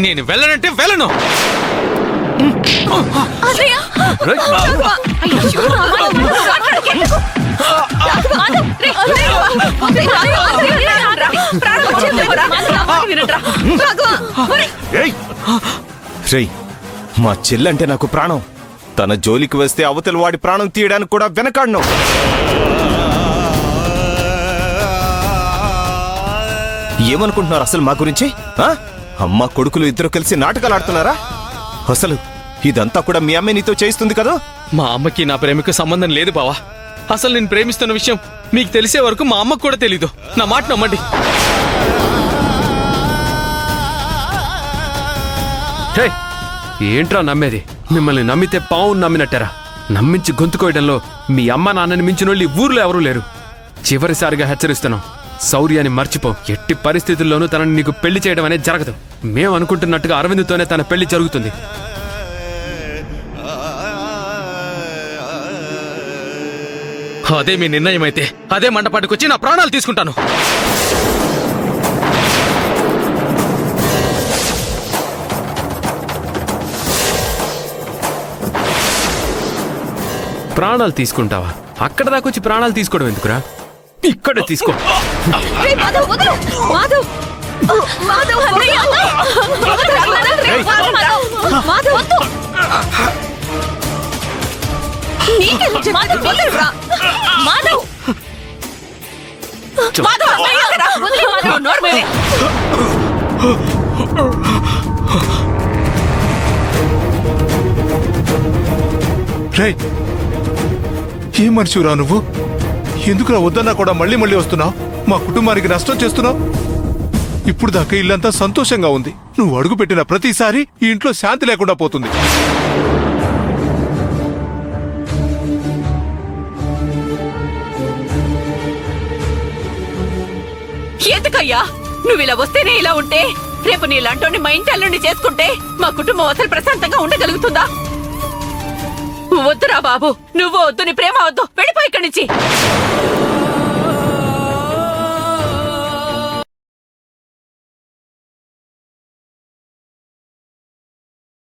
నేను వెళ్ళనంటే వెళ్ళను. రేయ్, మా చెల్లంటే నాకు ప్రాణం. తన జోలికి వస్తే అవతల వాడి ప్రాణం తీయడానికి కూడా వెనకాడను. ఏమనుకుంటున్నారు అసలు మా గురించి? అమ్మ కొడుకులు ఇద్దరు కలిసి నాటకాలు ఆడుతున్నారా? అసలు ఇదంతా కూడా మీ అమ్మే నీతో చేయిస్తుంది కదా? మా అమ్మకి నా ప్రేమకు సంబంధం లేదు బావా. అసలు నేను ప్రేమిస్తున్న విషయం మీకు తెలిసే వరకు మా అమ్మకు కూడా తెలీదు. నా మాట నమ్మండి. ఏంట్రా నమ్మేది? మిమ్మల్ని నమ్మితే పావు నమ్మినట్టారా? నమ్మించి గొంతుకోయడంలో మీ అమ్మ నాన్నని మించినోళ్ళు ఊర్లో ఎవరూ లేరు. చివరిసారిగా హెచ్చరిస్తున్నాం, శౌర్యాన్ని మర్చిపో. ఎట్టి పరిస్థితుల్లోనూ తనని నీకు పెళ్లి చేయడం అనేది జరగదు. మేము అనుకుంటున్నట్టుగా అరవింద్తోనే తన పెళ్లి జరుగుతుంది. అదే మీ నిర్ణయం అయితే అదే మండపాటికొచ్చి నా ప్రాణాలు తీసుకుంటాను. ప్రాణాలు తీసుకుంటావా? అక్కడ దాకొచ్చి ప్రాణాలు తీసుకోవడం ఎందుకురా? ఇక్కడే తీసుకో. ఏ మనిషిరా నువ్వు? ఎందుకురా వద్దన్నా కూడా మళ్ళీ మళ్ళీ వస్తున్నావు? మా కుటుంబానికి నష్టం చేస్తున్నావు. ఇప్పుడు దాకా ఇల్లంతా సంతోషంగా ఉంది. నువ్వు అడుగు పెట్టిన ప్రతిసారి ఈ ఇంట్లో శాంతి లేకుండా పోతుంది. ఎందుకయ్యా నువ్వు ఇలా వస్తేనే ఇలా ఉంటే, రేపు నీలాంటి మా ఇంటి అల్లుండి చేసుకుంటే మా కుటుంబం అసలు ప్రశాంతంగా ఉండగలుగుతుందా? వద్దురా బాబు, నువ్వు వద్దు, నీ ప్రేమ వద్దు, వెళ్ళిపో ఇక్కడి నుంచి.